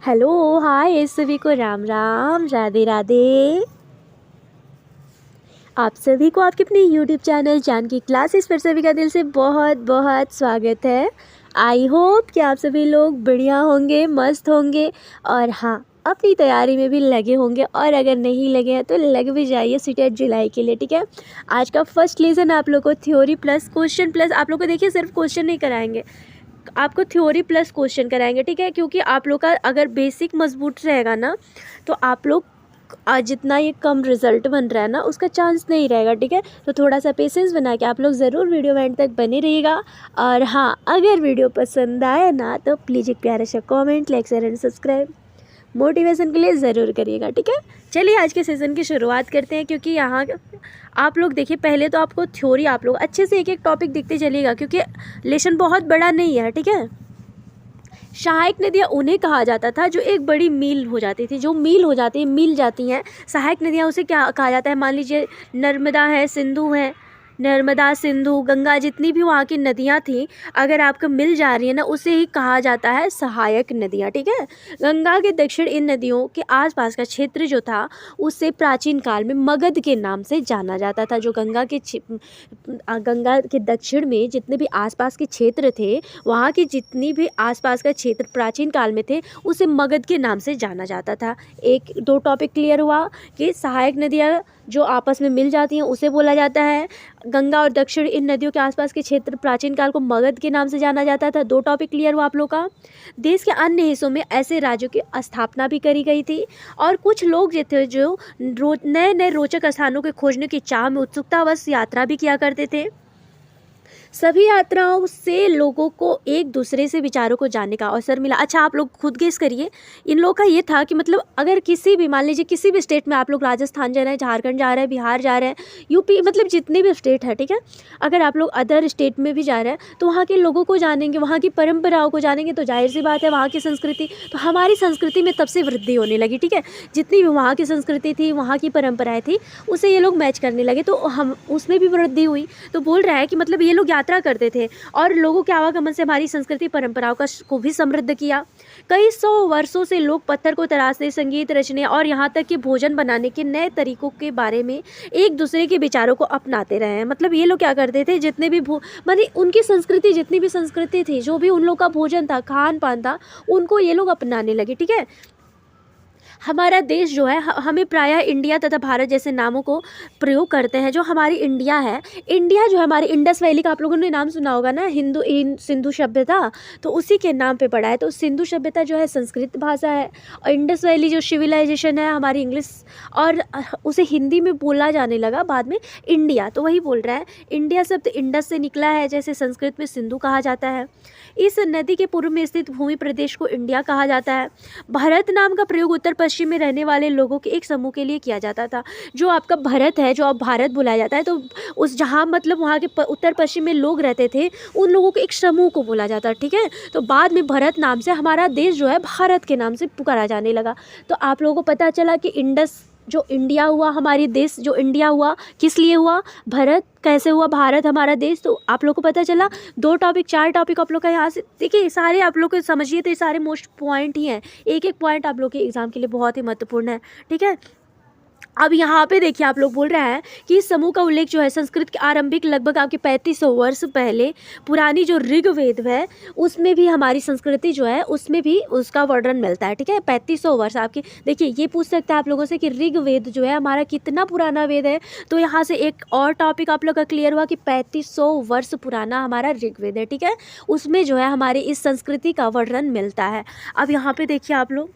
Hello, हाय सभी को राम राम, राधे राधे। आप सभी को आपके अपने यूट्यूब चैनल जानकी क्लासेस पर सभी का दिल से बहुत बहुत स्वागत है। आई होप कि आप सभी लोग बढ़िया होंगे, मस्त होंगे और हाँ, अपनी तैयारी में भी लगे होंगे। और अगर नहीं लगे हैं तो लग भी जाइए सीटेट जुलाई के लिए, ठीक है। आज का फर्स्ट लेसन आप लोग को थ्योरी प्लस क्वेश्चन प्लस, आप लोग को देखिए सिर्फ क्वेश्चन नहीं कराएंगे, आपको थ्योरी प्लस क्वेश्चन कराएंगे, ठीक है। क्योंकि आप लोग का अगर बेसिक मजबूत रहेगा ना तो आप लोग जितना ये कम रिजल्ट बन रहा है ना उसका चांस नहीं रहेगा, ठीक है। तो थोड़ा सा पेशेंस बना के आप लोग ज़रूर वीडियो में एंड तक बने रहिएगा। और हाँ, अगर वीडियो पसंद आए ना तो प्लीज़ एक प्यारा सा comment, like, share and subscribe motivation के लिए ज़रूर करिएगा, ठीक है। चलिए आज के सेशन की शुरुआत करते हैं। क्योंकि यहाँ आप लोग देखिए, पहले तो आपको थ्योरी आप लोग अच्छे से एक एक टॉपिक देखते चलिएगा क्योंकि लेसन बहुत बड़ा नहीं है, ठीक है। सहायक नदियाँ उन्हें कहा जाता था जो एक बड़ी मील हो जाती थी, जो मील हो जाती है, मिल जाती हैं। सहायक नदियाँ उसे क्या कहा जाता है, मान लीजिए नर्मदा है, सिंधु है, नर्मदा, सिंधु, गंगा, जितनी भी वहाँ की नदियाँ थी, अगर आपको मिल जा रही है ना उसे ही कहा जाता है सहायक नदियाँ, ठीक है। गंगा के दक्षिण इन नदियों के आसपास का क्षेत्र जो था उसे प्राचीन काल में मगध के नाम से जाना जाता था। जो गंगा के दक्षिण में जितने भी आसपास के क्षेत्र थे, वहाँ की जितनी भी आसपास का क्षेत्र प्राचीन काल में थे उसे मगध के नाम से जाना जाता था। एक दो टॉपिक क्लियर हुआ कि सहायक नदियाँ जो आपस में मिल जाती हैं उसे बोला जाता है। गंगा और दक्षिण इन नदियों के आसपास के क्षेत्र प्राचीन काल को मगध के नाम से जाना जाता था। दो टॉपिक क्लियर हुआ आप लोग का। देश के अन्य हिस्सों में ऐसे राज्यों की स्थापना भी करी गई थी और कुछ लोग जो थे जो नए नए रोचक स्थानों के खोजने की चाह में उत्सुकतावश यात्रा भी किया करते थे। सभी यात्राओं से लोगों को एक दूसरे से विचारों को जानने का अवसर मिला। अच्छा, आप लोग खुद गेस करिए, इन लोगों का ये था कि मतलब अगर किसी भी, मान लीजिए किसी भी स्टेट में आप लोग, राजस्थान जा रहे हैं, झारखंड जा रहे हैं, बिहार जा रहे हैं, यूपी, मतलब जितने भी स्टेट है, ठीक है। अगर आप लोग अदर स्टेट में भी जा रहे हैं तो वहाँ के लोगों को जानेंगे, वहाँ की परंपराओं को जानेंगे, तो जाहिर सी बात है वहाँ की संस्कृति, तो हमारी संस्कृति में तब से वृद्धि होने लगी, ठीक है। जितनी भी वहाँ की संस्कृति थी, वहाँ की परंपराएं थी, उसे ये लोग मैच करने लगे, तो हम उसमें भी वृद्धि हुई। तो बोल रहा है कि मतलब ये लोग यात्रा करते थे और लोगों के आवागमन से हमारी संस्कृति परंपराओं को भी समृद्ध किया। कई सौ वर्षों से लोग पत्थर को तराशने, संगीत रचने और यहाँ तक कि भोजन बनाने के नए तरीकों के बारे में एक दूसरे के विचारों को अपनाते रहे हैं। मतलब ये लोग क्या करते थे, जितने भी माने उनकी संस्कृति, जितनी भी संस्कृति थी, जो भी उन लोग का भोजन था, खान पान था, उनको ये लोग अपनाने लगे, ठीक है। हमारा देश जो है, हमें प्रायः इंडिया तथा भारत जैसे नामों को प्रयोग करते हैं। जो हमारी इंडिया है, इंडिया जो है हमारी इंडस वैली का आप लोगों ने नाम सुना होगा ना, सिंधु सभ्यता, तो उसी के नाम पे पड़ा है। तो सिंधु सभ्यता जो है संस्कृत भाषा है और इंडस वैली जो सिविलाइजेशन है हमारी इंग्लिश, और उसे हिंदी में बोला जाने लगा बाद में इंडिया, तो वही बोल रहा है। इंडिया शब्द इंडस से निकला है, जैसे संस्कृत में सिंधु कहा जाता है। इस नदी के पूर्व में स्थित भूमि प्रदेश को इंडिया कहा जाता है। भारत नाम का प्रयोग उत्तर पश्चिम में रहने वाले लोगों के एक समूह के लिए किया जाता था। जो आपका भारत है, जो अब भारत बुलाया जाता है, तो उस जहाँ मतलब वहाँ के उत्तर पश्चिम में लोग रहते थे, उन लोगों के एक समूह को बोला जाता है, ठीक है। तो बाद में भारत नाम से हमारा देश जो है भारत के नाम से पुकारा जाने लगा। तो आप लोगों को पता चला कि इंडस जो इंडिया हुआ, हमारी देश जो इंडिया हुआ, किस लिए हुआ, भारत कैसे हुआ, भारत हमारा देश। तो आप लोग को पता चला। दो टॉपिक, चार टॉपिक आप लोग का यहाँ से देखिए, सारे आप लोग को समझिए तो ये सारे मोस्ट पॉइंट ही हैं। एक एक पॉइंट आप लोग के एग्जाम के लिए बहुत ही महत्वपूर्ण है, ठीक है। अब यहाँ पे देखिए, आप लोग बोल रहे हैं कि इस समूह का उल्लेख जो है संस्कृत के आरंभिक लगभग आपके 3500 वर्ष पहले पुरानी जो ऋग्वेद है उसमें भी हमारी संस्कृति जो है उसमें भी उसका वर्णन मिलता है, ठीक है। 3500 वर्ष आपके देखिए, ये पूछ सकता है आप लोगों से कि ऋग्वेद जो है हमारा कितना पुराना वेद है। तो यहाँ से एक और टॉपिक आप लोग का क्लियर हुआ कि 3500 वर्ष पुराना हमारा ऋग्वेद है, ठीक है। उसमें जो है हमारी इस संस्कृति का वर्णन मिलता है। अब यहाँ पे देखिए आप लोग,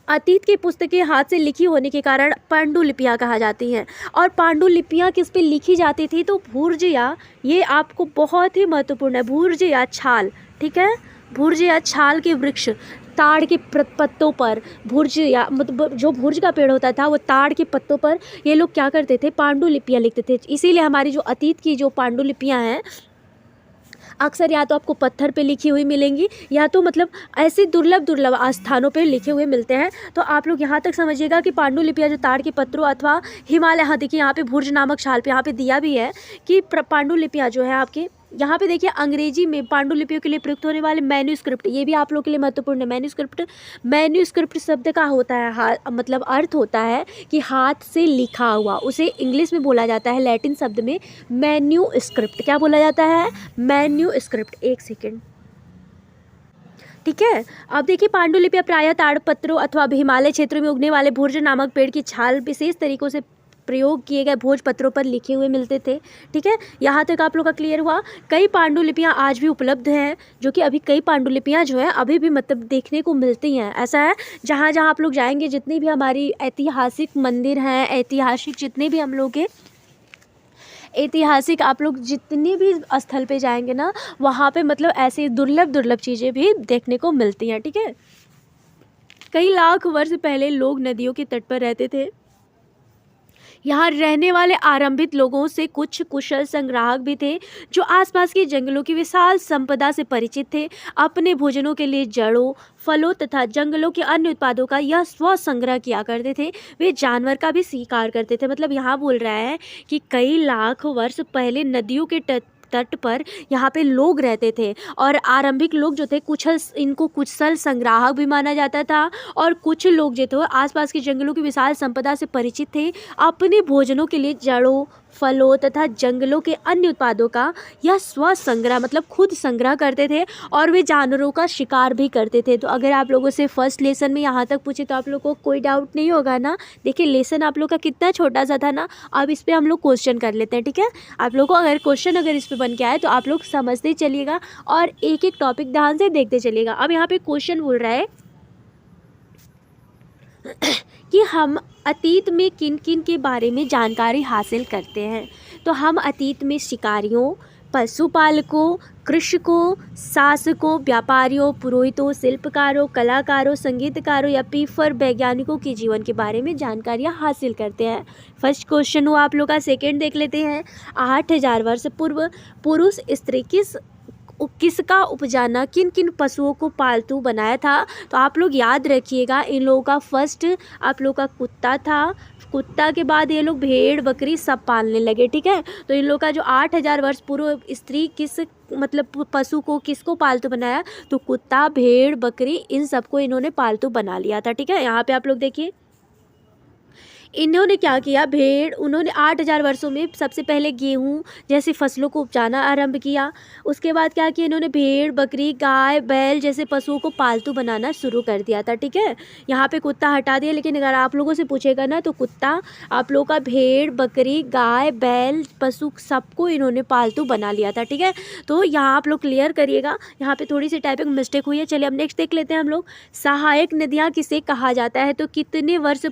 अतीत की पुस्तकें हाथ से लिखी होने के कारण पांडुलिपियाँ कहा जाती हैं। और पांडुलिपियाँ किस पे लिखी जाती थी, तो भूर्ज या, ये आपको बहुत ही महत्वपूर्ण है, भूर्ज या छाल, ठीक है। भूर्ज या छाल के वृक्ष, ताड़ के पत्तों पर, भुर्ज या मतलब जो भुर्ज का पेड़ होता था वो ताड़ के पत्तों पर ये लोग क्या करते थे, पांडुलिपियाँ लिखते थे। इसीलिए हमारी जो अतीत की जो पांडुलिपियाँ हैं अक्सर या तो आपको पत्थर पे लिखी हुई मिलेंगी या तो मतलब ऐसे दुर्लभ दुर्लभ स्थानों पे लिखे हुए मिलते हैं। तो आप लोग यहाँ तक समझिएगा कि पांडुलिपियाँ जो ताड़ के पत्रों अथवा हिमालय, हाँ देखिए यहाँ पे भुर्ज नामक छाल पे यहाँ पे दिया भी है कि पांडुलिपियाँ जो है आपकी यहाँ पे देखिए अंग्रेजी में पांडुलिपियों के लिए प्रयुक्त होने वाले मैन्यूस्क्रिप्ट, ये भी आप लोग के लिए महत्वपूर्ण है। मैन्यूस्क्रिप्ट शब्द का होता है मतलब अर्थ होता है कि हाथ से लिखा हुआ, उसे इंग्लिश में बोला जाता है लैटिन शब्द में मैन्यूस्क्रिप्ट। क्या बोला जाता है? मैन्यूस्क्रिप्ट। एक सेकेंड, ठीक है। अब देखिए पांडुलिपियां प्रायः ताड़पत्रों अथवा हिमालय क्षेत्रों में उगने वाले भोजन नामक पेड़ की छाल विशेष तरीकों से प्रयोग किए गए भोजपत्रों पर लिखे हुए मिलते थे, ठीक है। यहाँ तक आप लोग का क्लियर हुआ। कई पांडुलिपियाँ आज भी उपलब्ध हैं, जो कि अभी कई पांडुलिपियाँ जो है अभी भी मतलब देखने को मिलती हैं। ऐसा है जहाँ जहाँ आप लोग जाएंगे, जितनी भी हमारी ऐतिहासिक मंदिर हैं, ऐतिहासिक जितने भी हम लोग के ऐतिहासिक आप लोग जितने भी स्थल पे जाएंगे ना, वहाँ पे मतलब ऐसी दुर्लभ चीज़ें भी देखने को मिलती हैं, ठीक है। कई लाख वर्ष पहले लोग नदियों के तट पर रहते थे। यहाँ रहने वाले आरंभिक लोगों से कुछ कुशल संग्राहक भी थे, जो आसपास के जंगलों की विशाल संपदा से परिचित थे। अपने भोजनों के लिए जड़ों, फलों तथा जंगलों के अन्य उत्पादों का यह स्व संग्रह किया करते थे। वे जानवर का भी शिकार करते थे। मतलब यहाँ बोल रहा है कि कई लाख वर्ष पहले नदियों के तट पर यहाँ पे लोग रहते थे, और आरंभिक लोग जो थे इनको कुशल संग्राहक भी माना जाता था। और कुछ लोग जो थे आसपास के जंगलों की विशाल संपदा से परिचित थे। अपने भोजनों के लिए जड़ों, फलों तथा जंगलों के अन्य उत्पादों का यह स्व संग्रह मतलब खुद संग्रह करते थे, और वे जानवरों का शिकार भी करते थे। तो अगर आप लोगों से फर्स्ट लेसन में यहाँ तक पूछे तो आप लोग को कोई डाउट नहीं होगा ना। देखिए लेसन आप लोग का कितना छोटा सा था ना। अब इस पर हम लोग क्वेश्चन कर लेते हैं, ठीक है। आप लोग को अगर क्वेश्चन इस पर बन के आए तो आप लोग समझते चलिएगा और एक एक टॉपिक ध्यान से देखते चलिएगा। अब यहाँ पे क्वेश्चन बोल रहा है कि हम अतीत में किन किन के बारे में जानकारी हासिल करते हैं। तो हम अतीत में शिकारियों, पशुपालकों, कृषकों, शासकों, व्यापारियों, पुरोहितों, शिल्पकारों, कलाकारों, संगीतकारों या फिर वैज्ञानिकों के जीवन के बारे में जानकारियाँ हासिल करते हैं। फर्स्ट क्वेश्चन हुआ आप लोग का। सेकेंड देख लेते हैं। 8000 वर्ष पूर्व पुरुष स्त्री किसका उपजाना किन किन पशुओं को पालतू बनाया था। तो आप लोग याद रखिएगा, इन लोगों का फर्स्ट आप लोग का कुत्ता था। कुत्ता के बाद ये लोग भेड़ बकरी सब पालने लगे, ठीक है। तो इन लोग का जो 8000 वर्ष पूर्व स्त्री मतलब पशु को किसको पालतू बनाया, तो कुत्ता, भेड़ बकरी इन सबको इन्होंने पालतू बना लिया था, ठीक है। यहाँ पे आप लोग देखिए इन्होंने क्या किया, उन्होंने 8000 वर्षों में सबसे पहले गेहूँ जैसी फसलों को उपजाना आरंभ किया। उसके बाद क्या किया इन्होंने, भेड़ बकरी गाय बैल जैसे पशुओं को पालतू बनाना शुरू कर दिया था, ठीक है। यहाँ पे कुत्ता हटा दिया, लेकिन अगर आप लोगों से पूछेगा ना तो कुत्ता आप लोगों का भेड़ बकरी गाय बैल पशु सबको इन्होंने पालतू बना लिया था, ठीक है। तो यहाँ आप लोग क्लियर करिएगा, यहाँ पे थोड़ी सी टाइपिंग मिस्टेक हुई है। चलिए अब नेक्स्ट देख लेते हैं हम लोग। सहायक नदियाँ किसे कहा जाता है, तो कितने वर्ष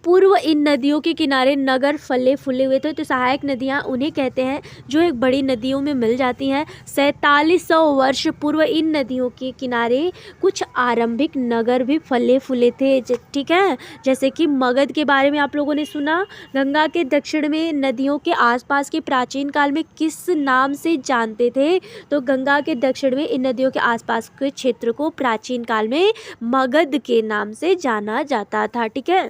पूर्व इन नदियों के किनारे नगर फले फूले हुए थे। तो सहायक नदियाँ उन्हें कहते हैं जो एक बड़ी नदियों में मिल जाती हैं। 4700 वर्ष पूर्व इन नदियों के किनारे कुछ आरंभिक नगर भी फले फूले थे, ठीक है। जैसे कि मगध के बारे में आप लोगों ने सुना। गंगा के दक्षिण में नदियों के आसपास के प्राचीन काल में किस नाम से जानते थे, तो गंगा के दक्षिण में इन नदियों के आसपास के क्षेत्र को प्राचीन काल में मगध के नाम से जाना जाता था, ठीक है।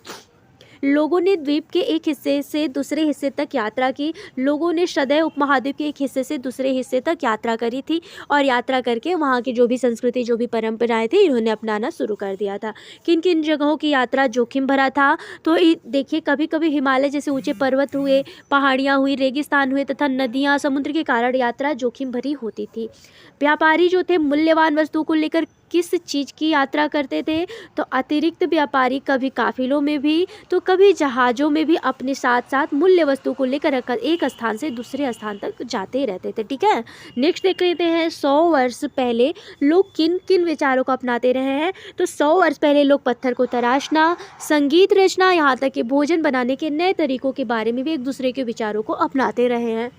लोगों ने द्वीप के एक हिस्से से दूसरे हिस्से तक यात्रा की। लोगों ने सदैव उपमहाद्वीप के एक हिस्से से दूसरे हिस्से तक यात्रा करी थी, और यात्रा करके वहाँ की जो भी संस्कृति जो भी परंपराएं थी इन्होंने अपनाना शुरू कर दिया था। किन किन जगहों की यात्रा जोखिम भरा था, तो देखिए कभी कभी हिमालय जैसे ऊंचे पर्वत हुए, पहाड़ियाँ हुई, रेगिस्तान हुए तथा नदियाँ समुद्र के कारण यात्रा जोखिम भरी होती थी। व्यापारी जो थे मूल्यवान वस्तुओं को लेकर किस चीज़ की यात्रा करते थे, तो अतिरिक्त व्यापारी कभी काफिलों में भी तो कभी जहाज़ों में भी अपने साथ साथ मूल्य वस्तु को लेकर एक स्थान से दूसरे स्थान तक जाते रहते थे, ठीक है। नेक्स्ट देख लेते हैं। 100 वर्ष पहले लोग किन किन विचारों को अपनाते रहे हैं, तो 100 वर्ष पहले लोग पत्थर को तराशना, संगीत रचना, यहाँ तक कि भोजन बनाने के नए तरीकों के बारे में भी एक दूसरे के विचारों को अपनाते रहे हैं।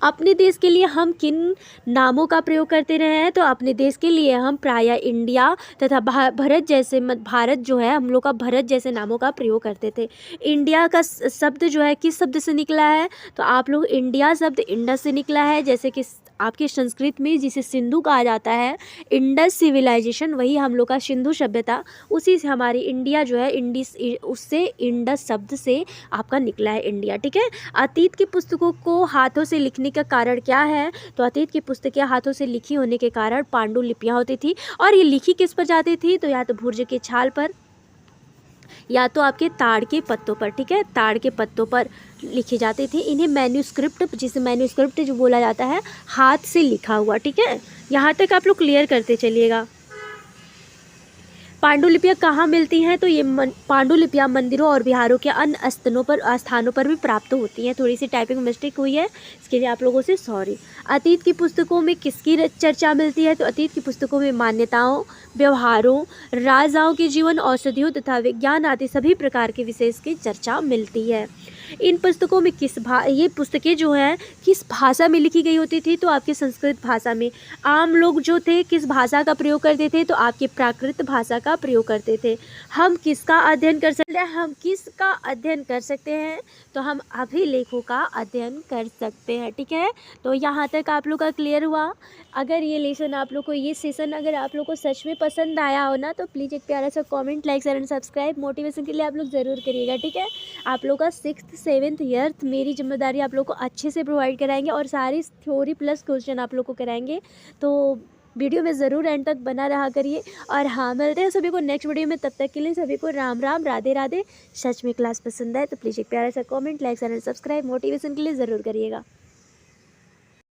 अपने देश के लिए हम किन नामों का प्रयोग करते रहे हैं, तो अपने देश के लिए हम प्रायः इंडिया तथा भारत जो है हम लोग का भारत जैसे नामों का प्रयोग करते थे। इंडिया का शब्द जो है किस शब्द से निकला है, तो आप लोग इंडिया शब्द इंडस से निकला है। जैसे कि आपके संस्कृत में जिसे सिंधु कहा जाता है, इंडस सिविलाइजेशन, वही हम लोग का सिंधु सभ्यता, उसी से हमारी इंडिया जो है इंडिस, उससे इंडस शब्द से आपका निकला है इंडिया। ठीक है। अतीत की पुस्तकों को हाथों से लिखने का कारण क्या है? तो अतीत की पुस्तकें हाथों से लिखी होने के कारण पांडुलिपियाँ होती थी, और ये लिखी किस पर जाती थी? तो या तो भुर्ज के छाल पर, या तो आपके ताड़ के पत्तों पर। ठीक है, ताड़ के पत्तों पर लिखी जाती थी। इन्हें मैन्यूस्क्रिप्ट, जिसे मैन्यूस्क्रिप्ट जो बोला जाता है, हाथ से लिखा हुआ। ठीक है, यहाँ तक आप लोग क्लियर करते चलिएगा। पांडुलिपियाँ कहाँ मिलती हैं? तो ये पांडुलिपियाँ मंदिरों और विहारों के अन्य स्थानों पर भी प्राप्त होती हैं। थोड़ी सी टाइपिंग मिस्टेक हुई है, इसके लिए आप लोगों से सॉरी। अतीत की पुस्तकों में किसकी चर्चा मिलती है? तो अतीत की पुस्तकों में मान्यताओं, व्यवहारों, राजाओं के जीवन, औषधियों तथा विज्ञान आदि सभी प्रकार के विषय की चर्चा मिलती है। इन पुस्तकों में ये पुस्तकें जो हैं किस भाषा में लिखी गई होती थी? तो आपके संस्कृत भाषा में। आम लोग जो थे किस भाषा का प्रयोग करते थे? तो आपके प्राकृत भाषा का प्रयोग करते थे। हम किसका अध्ययन कर सकते हैं? तो हम अभिलेखों का अध्ययन कर सकते हैं। ठीक है, तो यहाँ तक आप लोग का क्लियर हुआ। अगर ये लेसन आप लोग को, ये सेशन अगर आप लोग को सच में पसंद आया हो ना, तो प्लीज़ एक प्यारा सा comment, like, share and subscribe motivation के लिए आप लोग ज़रूर करिएगा। ठीक है, आप लोग का 6th 7th ईयर मेरी जिम्मेदारी आप लोग को अच्छे से प्रोवाइड कराएंगे, और सारी थ्योरी प्लस क्वेश्चन आप लोग को कराएंगे। तो वीडियो में ज़रूर एंड तक बना रहा करिए। और हाँ, मिलते हैं सभी को नेक्स्ट वीडियो में। तब तक के लिए सभी को राम राम, राधे राधे। सच में क्लास पसंद आए तो प्लीज़ एक प्यारा सा comment, like, share and subscribe motivation के लिए ज़रूर करिएगा।